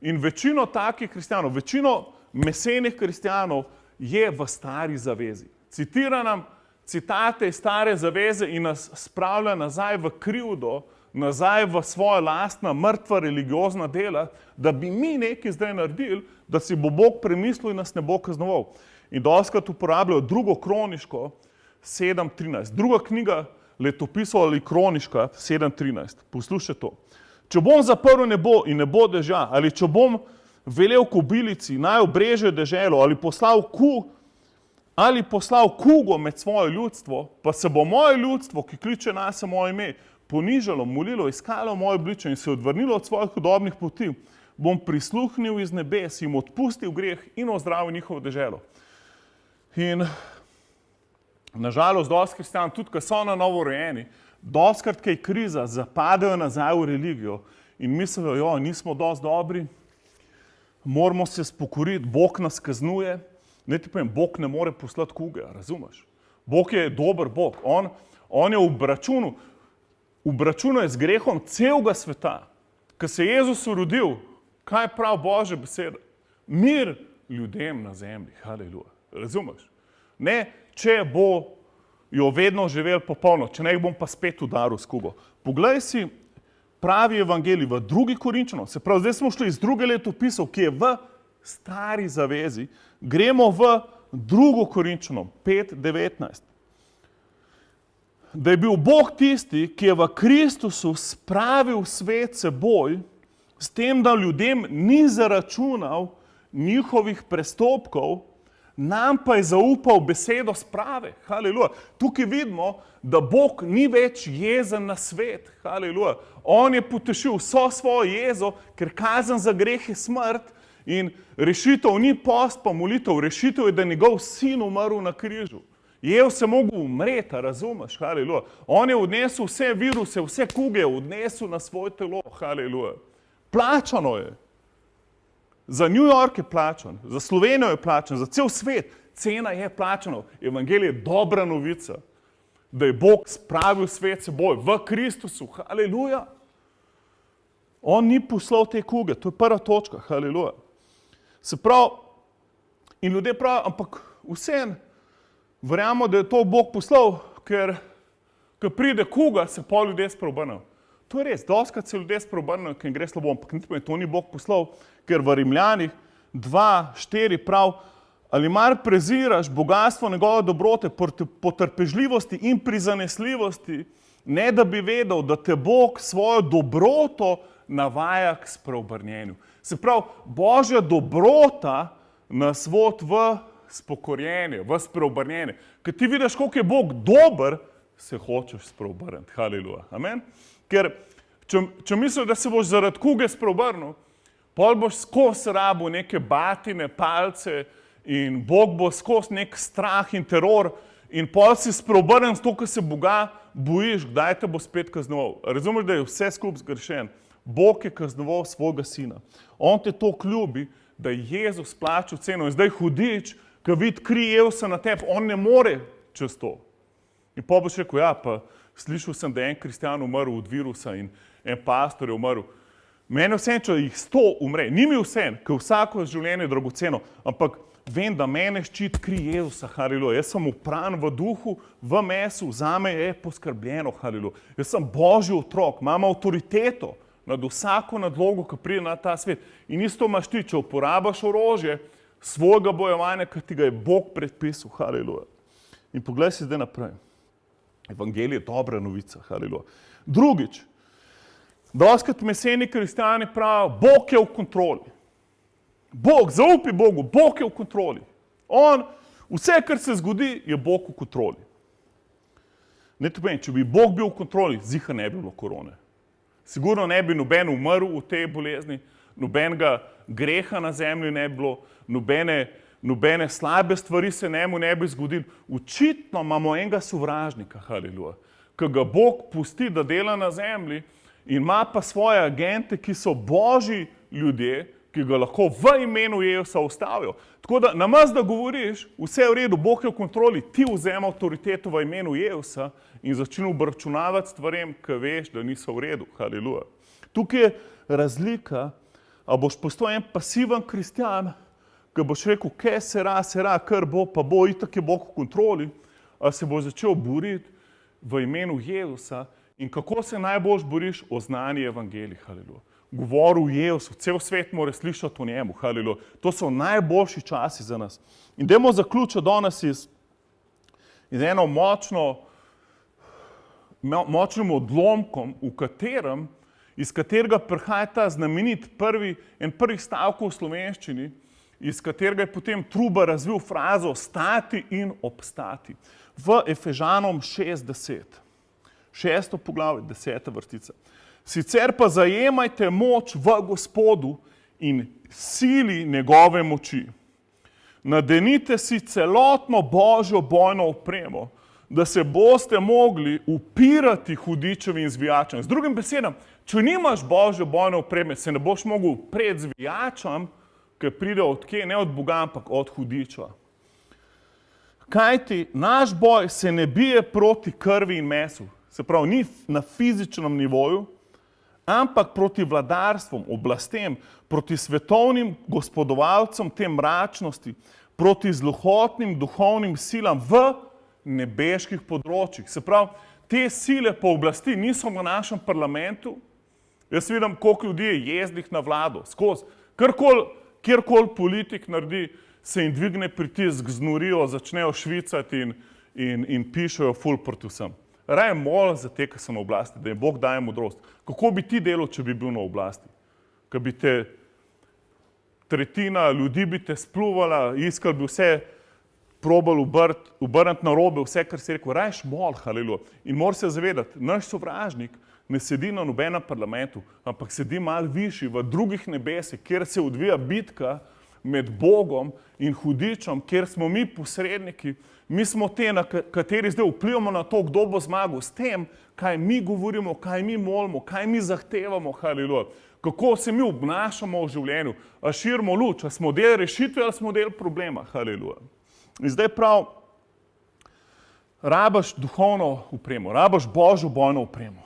In večino takih kristjanov, večino mesenih kristjanov je v stari zavezi. Citira nam citate iz stare zaveze in nas spravlja nazaj v krivdo, nazaj v svoja lastna mrtva religiozna dela, da bi mi nekaj zdaj naredili, da si bo Bog premislil in nas ne bo kaznoval. In dostikrat uporabljajo drugo kroniško 7.13. Druga knjiga letopisov ali kroniška 7.13. Poslušajte to. Če bom zaprl nebo in ne bo dežja, ali če bom velel kobilici, naj obreže deželo, ali poslal ali poslal kugo med svoje ljudstvo, pa se bo moje ljudstvo, ki kliče nase moje ime, ponižalo, molilo, iskalo moje obličje in se odvrnilo od svojih hudobnih poti, bom prisluhnil iz nebes, jim odpustil greh in ozdravil njihovo deželo. In nažalost, dosti kristjan, tudi ko so na novo rojeni, dostikrat, kaj je kriza, zapadejo nazaj v religijo in mislijo, jo, nismo dosti dobri, moramo se spokoriti, Bog nas kaznuje. Ne ti povem, Bog ne more poslati kuge, razumeš? Bog je dober Bog, on je obračunal z grehom celega sveta. Ko se je Jezus rodil, kaj prav Božja beseda? Mir ljudem na zemlji, haleluja, razumeš? Ne, če bo jo vedno živel popolno, če ne jih bom pa spet udaril s kugo. Poglej si pravi evangelij v 2. Korinčanom, se pravi, zdaj smo šli iz 2. letopisov, ki je v stari zavezi, gremo v 2. Korinčanom 5:19. Da je bil Bog tisti, ki je v Kristusu spravil svet seboj, s tem, da ljudem ni zaračunal njihovih prestopkov, nam pa je zaupal besedo sprave. Haleluja. Tukaj vidimo, da Bog ni več jezen na svet. Haleluja. On je potešil vso svojo jezo, ker kazen za greh je smrt in rešitev ni post pa molitev. Rešitev je, da je njegov sin umrl na križu. Je se mogel umreti, razumeš? Haleluja. On je odnesel vse viruse, vse kuge, odnesel na svoje telo. Haleluja. Plačano je. Za New York je plačan, za Slovenijo je plačan, za cel svet. Cena je plačana. Evangelij je dobra novica, da je Bog spravil svet seboj v Kristusu. Haleluja. On ni poslal te kuge, to je prva točka. Haleluja. Se pravi, in ljudje pravijo, ampak vseeno verjamemo, da je to Bog poslal, ker pride kuga, se pol ljudje spreobrnejo. To je res, dostikrat se ljudje spreobrnejo, ker jim gre slabo, ampak to ni Bog poslal, ker v Rimljanih 2:4 prav, ali mar preziraš bogatstvo njegove dobrote, potrpežljivosti in prizanesljivosti, ne da bi vedel, da te Bog svojo dobroto navaja k spreobrnjenju. Se pravi, Božja dobrota nas vodi v spokorjenje, v spreobrnjenje. Ker ti vidiš, koliko je Bog dober, se hočeš spreobrniti. Haleluja. Amen. Ker če misliš, da se boš zaradi kuge spreobrnil, pol boš skozi rabo neke batine, palce in Bog bo skozi nek strah in teror in pol si spreobrnen s to, ko se Boga bojiš, kdaj te bo spet kaznoval. Razumeš, da je vse skupaj zgrešen. Bog je kaznoval svojega sina. On te toliko ljubi, da je Jezus plačal ceno in zdaj hudič, ko vidi kri Jevsa na tebi, on ne more čez to. In pa boš rekel, ja, pa slišal sem, da je en kristjan umrl od virusa in en pastor je umrl. Mene vsem, če jih 100 umre, ni mi vsem, ker vsako življenje je dragoceno, ampak vem, da mene ščiti kri Jezusa, haleluja. Jaz sem opran v duhu, v mesu, zame je poskrbljeno, haleluja. Jaz sem Božji otrok, imam avtoriteto nad vsako nadlogo, ki pride na ta svet. In isto imaš ti, če uporabaš orožje svojega bojevanja, ki ti ga je Bog predpisal, haleluja. In poglej si zdaj naprej. Evangelij je dobra novica, haleluja. Drugič, dostikrat meseni kristjani pravijo, Bog je v kontroli. Bog, zaupi Bogu, Bog je v kontroli. Vse, kar se zgodi, je Bog v kontroli. Ne to povem, če bi Bog bil v kontroli, ziha ne bi bilo korone. Sigurno ne bi noben umrl v tej bolezni, nobenega greha na zemlji ne bi bilo, nobene slabe stvari se njemu ne bi zgodili. Očitno imamo enega sovražnika, haleluja, ki ga Bog pusti, da dela na zemlji in ima pa svoje agente, ki so Božji ljudje, ki ga lahko v imenu Jezusa ustavijo. Tako da namesto da govoriš, vse je v redu, Bog je v kontroli, ti vzemi avtoriteto v imenu Jezusa in začni obračunavati stvarem, ki veš, da niso v redu. Haleluja. Tukaj je razlika, a boš postal en pasiven kristjan, ki boš rekel, kaj sera, kar bo, pa bo, itak je Bog v kontroli, a se boš začel boriti v imenu Jezusa in kako se najbolj boriš? Oznani evangelij, haleluja. Govoril Jezus, cel svet mora slišati o njemu, haleluja. To so najboljši časi za nas. In dajmo zaključiti danes iz eno močnim odlomkom, iz katerega prihaja ta znamenit prvih stavkov v slovenščini iz katerega je potem Trubar razvil frazo stati in obstati. V Efežanom 6:10, 6. poglavje, 10. vrstica. Sicer pa zajemajte moč v Gospodu in sili njegove moči. Nadenite si celotno Božjo bojno opremo, da se boste mogli upirati hudičevim zvijačem. Z drugim besedam, če nimaš Božje bojne opreme, se ne boš mogel upreti zvijačem, ki pride od kje, ne od Boga, ampak od hudiča. Kajti naš boj se ne bije proti krvi in mesu, se pravi, ni na fizičnem nivoju, ampak proti vladarstvom, oblastem, proti svetovnim gospodovalcem te mračnosti, proti zlohotnim duhovnim silam v nebeških področjih. Se pravi, te sile po oblasti niso v našem parlamentu. Jaz vidim, koliko ljudi je jezdnih na vlado, skozi. Kjerkoli politik naredi, se jim dvigne pritisk, znorijo, začnejo švicati in pišejo ful proti vsem. Raje molim za te, ki so na oblasti, da jim Bog daje modrost. Kako bi ti delal, če bi bil na oblasti? Ko bi te tretjina ljudi bi te spluvala, iskali bi vse, probali obrniti na robe, vse, kar si rekel, rajš mol, haleluja. In moraš se zavedati, naš sovražnik ne sedi na nobenem parlamentu, ampak sedi malo višji v drugih nebesih, kjer se odvija bitka med Bogom in hudičem, kjer smo mi posredniki, mi smo te, na kateri zdaj vplivamo na to, kdo bo zmagal, s tem, kaj mi govorimo, kaj mi molimo, kaj mi zahtevamo, haleluja. Kako se mi obnašamo v življenju, a širimo luč, a smo del rešitve ali smo del problema, haleluja. In zdaj prav, rabaš duhovno opremo, rabaš Božjo bojno opremo,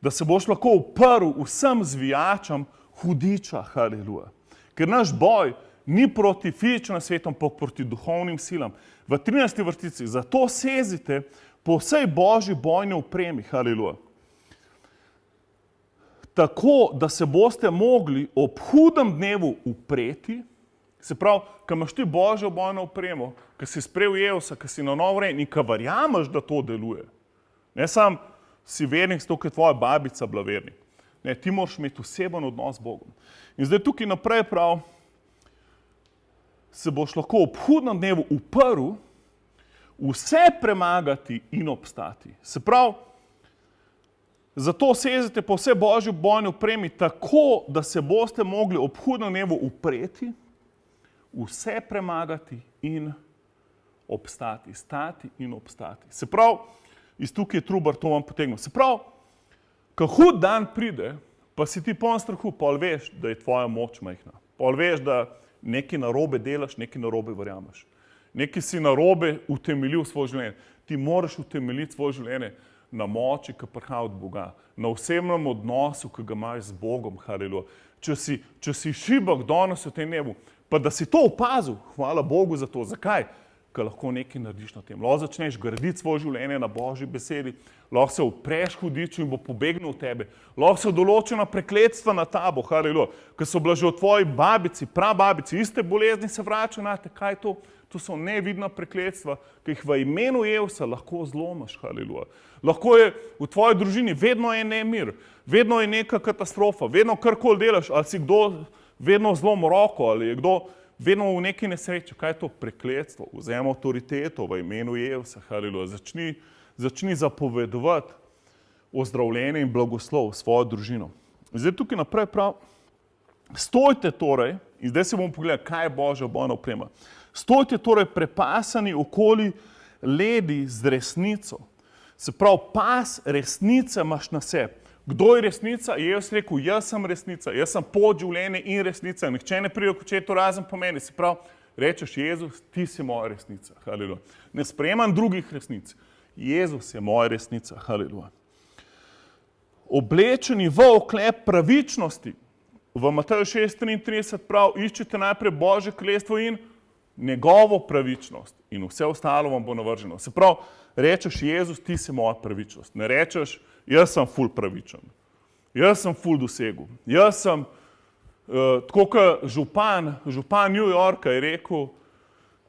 da se boš lahko uprl vsem zvijačem hudiča, haleluja. Ker naš boj ni proti fizičnim svetom, pa proti duhovnim silam. V 13. vrstici, zato sezite po vsej Božji bojni opremi, haleluja. Tako, da se boste mogli ob hudem dnevu upreti, se pravi, ko imaš ti Božjo bojno opremo, ko si sprejel Jezusa, ko si na novo rejen in ko verjameš, da to deluje. Ne sam si vernik, zato ker tvoja babica bila vernik. Ne, ti moraš imeti oseben odnos z Bogom. In zdaj tukaj naprej prav, se boš lahko ob hudem dnevu uprl, vse premagati in obstati. Se pravi, zato sezite po vse Božji bojni opremi tako, da se boste mogli ob hudem dnevu upreti, vse premagati in obstati. Stati in obstati. Se pravi, iz tukaj je Trubar to vam potegnil. Se pravi, ko hud dan pride, pa si ti poln strahu, pol veš, da je tvoja moč majhna. Pol veš, da nekaj narobe delaš, nekaj narobe verjameš. Nekaj si narobe utemeljil svoje življenje. Ti moraš utemeljiti svoje življenje na moči, ki prihaja od Boga. Na osebnem odnosu, ki ga imaš z Bogom, haleluja. Če si šibak danes v tem dnevu, pa da si to opazil, hvala Bogu za to. Zakaj? Ker lahko nekaj narediš na tem. Lahko začneš graditi svoje življenje na Božji besedi, lahko se upreš hudiču in bo pobegnil od tebe. Lahko so določena prekletstva na tabo, haleluja. Ker so bila že v tvoji babici, prababici, iste bolezni se vračajo na te. Kaj je to? To so nevidna prekletstva, ki jih v imenu Jezusa lahko zlomiš, haleluja. Lahko je v tvoji družini, vedno je nemir, vedno je neka katastrofa, vedno karkoli delaš, ali si kdo vedno zlomil roko, ali je kdo vedno v neki nesreči. Kaj je to prekletstvo? Vzemi avtoriteto v imenu Jezusa, haleluja. Začni zapovedovati ozdravljenje in blagoslov svojo družino. Zdaj tukaj naprej prav, stojte torej, in zdaj se bomo pogledali, kaj je Božja bojna oprema. Stojte torej prepasani okoli ledi z resnico. Se pravi, pas resnice imaš na sebi. Kdo je resnica? Jezus rekel, jaz sem resnica, jaz sem pot življenje in resnica. Nihče ne pride k očetu razen po meni. Se pravi, rečeš, Jezus, ti si moja resnica. Haleluja. Ne sprejemam drugih resnic. Jezus je moja resnica. Haleluja. Oblečeni v oklep pravičnosti. V Mateju 6:33 pravi, iščite najprej Božje kraljestvo in njegovo pravičnost in vse ostalo vam bo navrženo. Se pravi, rečeš, Jezus, ti si moja pravičnost. Ne rečeš, jaz sem ful pravičen, jaz sem ful dosegel, jaz sem, tako kot župan New Yorka je rekel,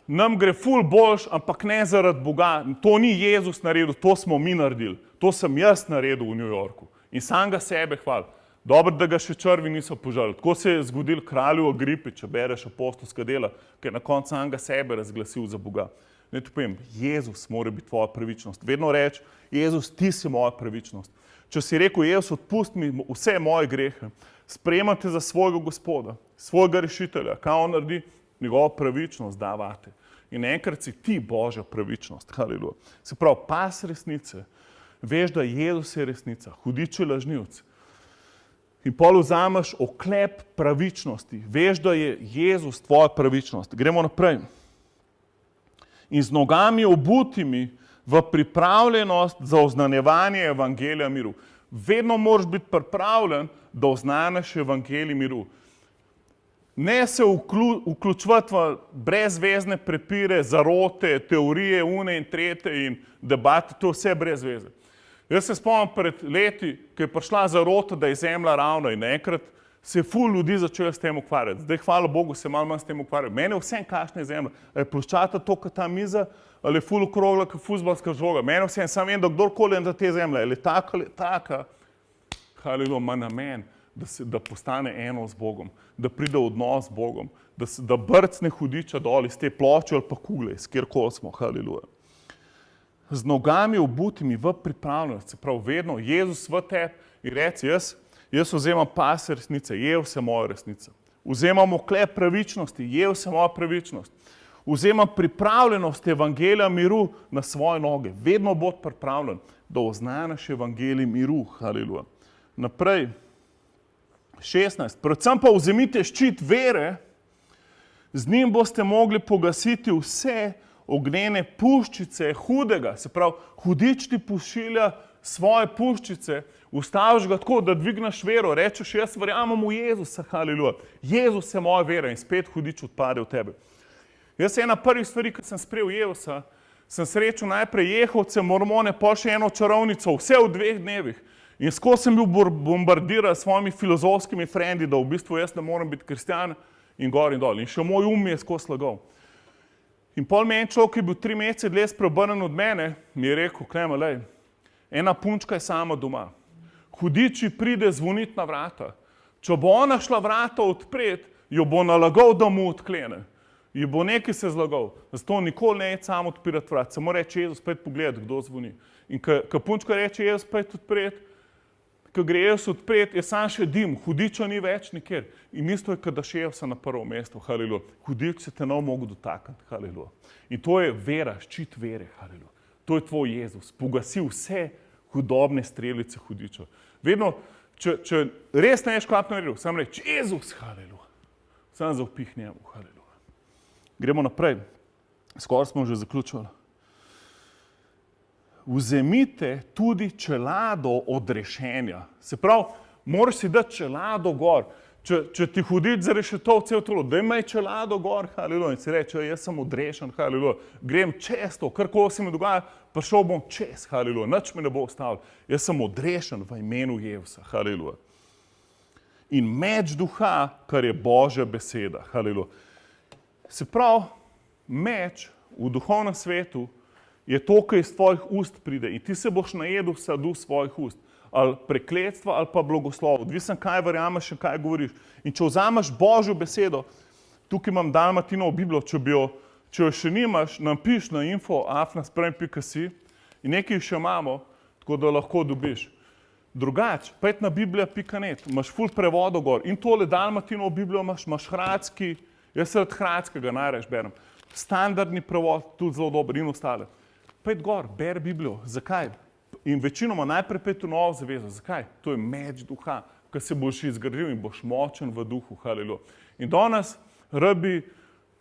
nam gre ful boljš, ampak ne zaradi Boga. To ni Jezus naredil, to smo mi naredili. To sem jaz naredil v New Yorku. In samega sebe hval. Dobro, da ga še črvi niso požali. Tako se je zgodil kralju Agripi, če bereš apostolska dela, ki je na koncu samega sebe razglasil za Boga. Naj ti povem, Jezus mora biti tvoja pravičnost. Vedno reči, Jezus, ti si moja pravičnost. Če si rekel, Jezus, odpusti mi vse moje grehe, sprejemam te za svojega Gospoda, svojega rešitelja, kaj on naredi, njegova pravičnost da vate. In enkrat si ti Božja pravičnost. Haleluja. Se pravi, pas resnice, veš, da Jezus je resnica, hudič je lažnivec. In pol vzameš oklep pravičnosti. Veš, da je Jezus tvoja pravičnost. Gremo naprej. In z nogami obutimi v pripravljenost za oznanjevanje evangelija miru. Vedno moraš biti pripravljen, da oznaneš evangelij miru. Ne se vključevati v brezvezne prepire, zarote, teorije, une in trete in debate, to je vse brez veze. Jaz se spomnim pred leti, ko je prišla zarota, da je zemlja ravna in naenkrat se je ful ljudi začelo s tem ukvarjati. Zdaj, hvala Bogu, se malo manj s tem ukvarjajo. Mene vsem kakšna je zemlja. A je ploščata to, kot ta miza, ali je ful okrogla, kot fuzbalska žoga. Mene vsem, sam vem, da kdorkoli je na te zemlje, ali je taka, haleluja, ima namen, da postane eno z Bogom, da pride v odnos z Bogom, da brcne hudiča dol iz te ploče ali pa kugle, iz kjerkoli smo, haleluja. Z nogami obutimi v pripravljenost, se pravi vedno, Jezus v tebi in reci, jaz vzemam pas resnice, je vse moja resnica. Vzemam oklep pravičnosti, je vse moja pravičnost. Vzemam pripravljenost evangelija miru na svoje noge. Vedno bod pripravljen, da oznanaš evangelij miru, haleluja. Naprej, 16. Predvsem pa vzemite ščit vere, z njim boste mogli pogasiti vse ognjene puščice hudega, se pravi, hudič ti pošilja svoje puščice, ustaviš ga tako, da dvigneš vero, rečeš, jaz verjamem v Jezusa, haleluja. Jezus je moja vera in spet hudič odpade v tebe. Jaz ena prvih stvari, ki sem sprejel Jezusa, sem srečal najprej Jehovce, mormone, pa še eno čarovnico, vse v 2 dnevih. In skozi sem bil bombardiran s svojimi filozofskimi frendi, da v bistvu jaz ne moram biti kristjan in gor in dol. In še moj mi je skozi slagal. In pol mi en človek, ki je bil 3 mesece dlje spreobrnen od mene, mi je rekel, Klema, lej, ena punčka je sama doma. Hudiči pride zvoniti na vrata. Če bo ona šla vrata odpret, jo bo nalagal, da mu odklene. Jo bo nekaj se zlagal. Zato nikoli ne je sam odpirati vrat. Samo reče, Jezus, pojdi pogledati, kdo zvoni. In ko punčka reče, Jezus, pojdi odpret, ko gre Jezus odpret, je sam še dim, hudiča ni več nikjer. In isto je, kada še Jezusa na prvo mesto, haleluja. Hudič se te ne mogel dotakniti, haleluja. In to je vera, ščit vere, haleluja. To je tvoj Jezus, pogasi vse hudobne strelice hudiča. Vedno, če res ne veš, kaj bi naredil, sam reči, Jezus, haleluja. Sam zaupih njemu, haleluja. Gremo naprej, skoraj smo že zaključili. Vzemite tudi čelado odrešenja. Se pravi, moraš si dati čelado gor. Če ti hudič za rešetov cel telo, daj me čelado gor, haleluja. In si reče, jaz sem odrešen, haleluja. Grem čez to, karkoli se mi dogaja, prišel bom čez, haleluja. Nič me ne bo ostalo. Jaz sem odrešen v imenu Jezusa, haleluja. In meč duha, kar je Božja beseda, haleluja. Se pravi, meč v duhovnem svetu je to, kar iz tvojih ust pride in ti se boš najedel sadu svojih ust. Ali prekletstva, ali pa blagoslov. Odvisen, kaj verjameš in kaj govoriš. In če vzameš Božjo besedo, tukaj imam Dalmatinovo Biblijo, če jo še nimaš, nam piš na info@sprem.si in nekaj še imamo, tako da lahko dobiš. Drugač, pojdi na biblija.net, imaš ful prevodo gor in tole Dalmatinovo Biblijo imaš hradski, jaz se od hradskega najraje berem. Standardni prevod, tudi zelo dober in ostale. Pojdi gor, beri Biblijo. Zakaj? In večinoma najprej pojdi v novo zavezo. Zakaj? To je meč duha, ko se boš izgradil in boš močen v duhu. Haleluja. In danes rad bi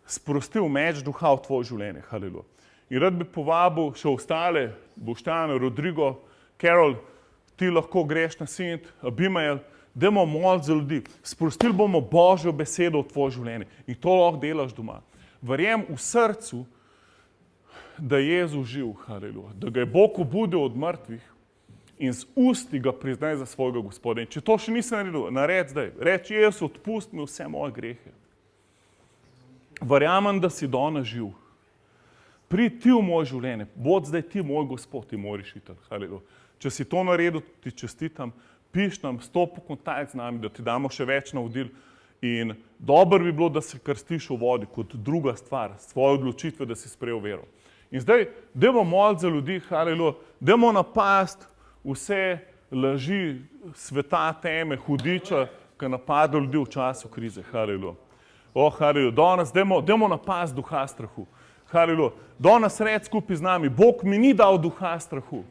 sprostil meč duha v tvoje življenje. Haleluja. In rad bi povabil še ostale, Boštjan, Rodrigo, Carol, ti lahko greš na Sint, Abimael, dajmo moliti za ljudi. Sprostili bomo Božjo besedo v tvoje življenje. In to lahko delaš doma. Verjem v srcu, da je Jezus živ, haleluja, da ga je Bog obudil od mrtvih in z usti ga priznaj za svojega Gospoda. In če to še nisi naredil, naredi zdaj. Reči, Jezus, odpusti mi vse moje grehe. Verjamem, da si danes živ. Pridi ti v moje življenje, bod zdaj ti moj Gospod in moj rešitelj, haleluja. Če si to naredil, ti čestitam, piš nam, stopi v kontakt z nami, da ti damo še več navodil. In dobro bi bilo, da se krstiš v vodi kot druga stvar, svoje odločitve, da si sprejel vero. In zdaj, dajmo moliti za ljudi, haleluja, dajmo napast vse laži sveta, teme, hudiča, ki napadajo ljudi v času krize, haleluja. Haleluja, danes dajmo napast duha strahu, haleluja. Danes red skupaj z nami, Bog mi ni dal duha strahu,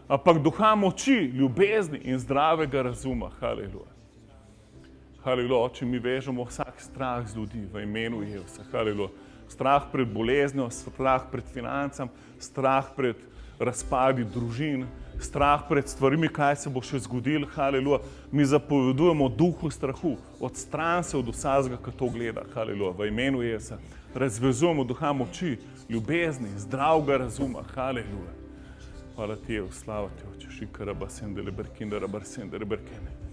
ampak duha moči, ljubezni in zdravega razuma, haleluja. Haleluja, Oče, mi vežemo vsak strah z ljudi v imenu Jezusa, haleluja. Strah pred boleznjo, strah pred financam, strah pred razpadi družin, strah pred stvarmi, kaj se bo še zgodilo, haleluja. Mi zapovedujemo duhu strahu, odstran se od vsakega, ki to gleda, haleluja, v imenu Jezusa. Razvezujemo duha moči, ljubezni, zdravega razuma, haleluja. Hvala ti, slava ti, Oče, šikara basendele berkindara barsendele berkene.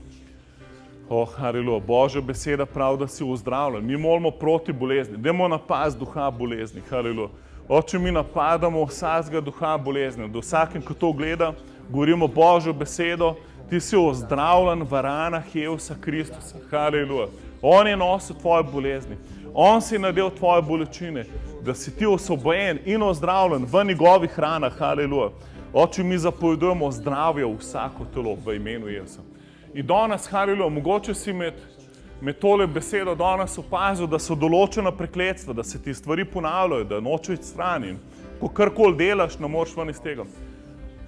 Haleluja, Božja beseda pravi, da si ozdravljen. Mi molimo proti bolezni, dajmo napast duha bolezni, haleluja. Oče, mi napadamo vsakega duha bolezni, da vsakem, ki to gleda, govorimo Božjo besedo, ti si ozdravljen v ranah Jezusa Kristusa, haleluja. On je nosil tvoje bolezni, on si nadel tvoje bolečine, da si ti osvobojen in ozdravljen v njegovih ranah, haleluja. Oče, mi zapovedujemo zdravje v vsako telo v imenu Jezusa. In danes, haleluja, mogoče si med tole besedo danes opazil, da so določena prekletstva, da se ti stvari ponavljajo, da nočeš iti stran in ko karkoli delaš, ne moreš ven iz tega.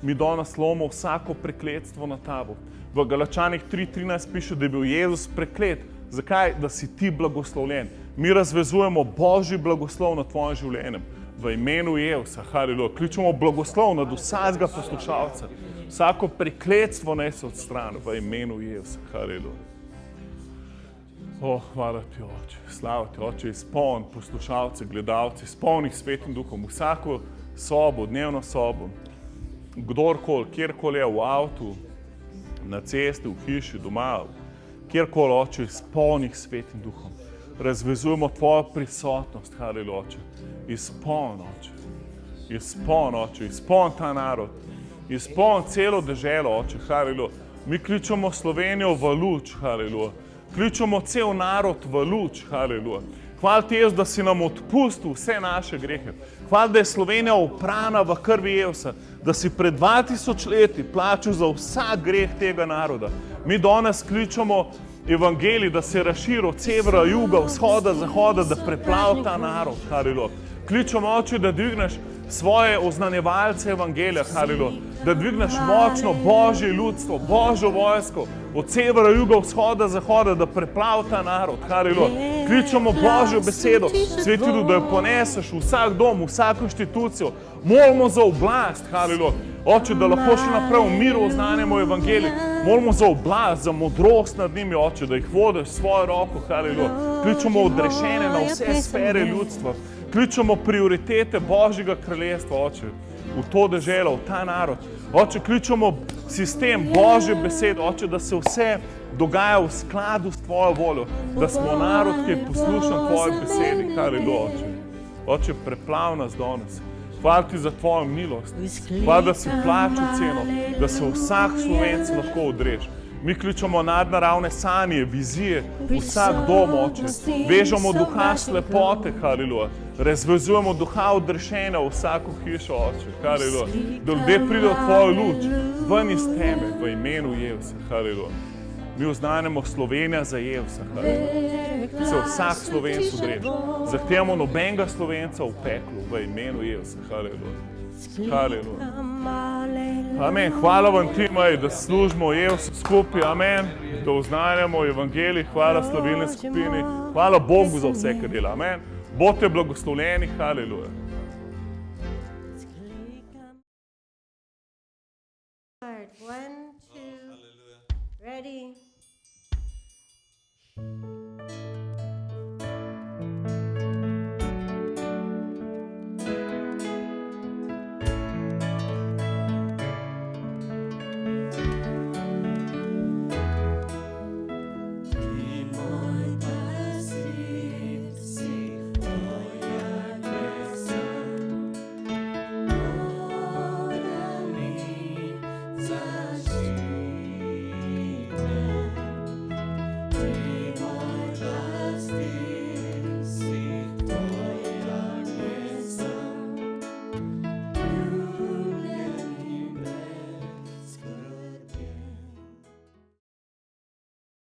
Mi danes lomimo vsako prekletstvo na tabo. V Galačanih 3:13 piše, da je bil Jezus preklet. Zakaj? Da si ti blagoslovljen. Mi razvezujemo Božji blagoslov nad tvojim življenjem. V imenu Jezusa, haleluja, kličemo blagoslov nad vsakega poslušalca. Vsako prekletstvo naj se odstrani v imenu Jezusa, haleluja. Hvala ti, Oče, slava ti, Oče, izpolni poslušalce, gledalce, izpolni jih Svetim Duhom, vsako sobo, dnevno sobo, kdorkoli, kjerkoli je v avtu, na cesti, v hiši, doma, kjerkoli, Oče, izpolni jih Svetim Duhom. Razvezujemo tvojo prisotnost, haleluja, Oče. Izpolni, Oče. Izpolni, Oče. Izpolni ta narod. Izpolni celo deželo, Oče, haleluja. Mi kličemo Slovenijo v luč, haleluja. Kličemo cel narod v luč, haleluja. Hvala ti, Jezus, da si nam odpustil vse naše grehe. Hvala, da je Slovenija oprana v krvi Jezusa, da si pred 2000 leti plačal za vsak greh tega naroda. Mi danes kličemo evangelij, da se razširi od severa, juga, vzhoda, zahoda, da preplavi ta narod, haleluja. Kličemo, Oče, da dvigneš svoje oznanjevalce evangelija, haleluja. Da dvigneš močno Božje ljudstvo, Božjo vojsko, od severa, juga, vzhoda, zahoda, da preplavi ta narod, haleluja. Kličemo Božjo besedo, Sveti Duh, da jo poneseš v vsak dom, v vsako inštitucijo. Molimo za oblast, haleluja. Oče, da lahko še naprej v miru oznanjamo evangelij. Molimo za oblast, za modrost nad njimi, Oče, da jih vodiš s svojo roko, haleluja. Kličemo odrešene na vse sfere ljudstva. Kličemo prioritete Božjega kraljestva, Oče, v to deželo, v ta narod. Oče, kličemo sistem Božje besede, Oče, da se vse dogaja v skladu s tvojo voljo, da smo narod, ki je poslušan tvoji besedi, haleluja, Oče. Oče, preplav nas danes. Hvala ti za tvojo milost. Hvala, da si plačal ceno, da se vsak Slovenec lahko odreže. Mi kličemo nadnaravne sanje, vizije, vsak dom, Oče. Vežemo duha slepote, haleluja. Razvezujemo duha odrešenja v vsako hišo, Oče, haleluja. Da ljudje pridejo v tvojo luč, ven iz teme, v imenu Jezusa, haleluja. Mi oznanjamo Slovenija za Jezusa, haleluja. Se vsak Slovenec odreže. Zahtevamo nobenega Slovenca v peklu, v imenu Jezusa, haleluja. Haleluja. Amen. Hvala vam timaj, da služimo Jezusu skupaj, amen. Da oznanjamo evangelij, hvala slavilni skupini, hvala Bogu za vse, kar dela, amen. Bodite blagoslovljeni, haleluja. One, two, ready.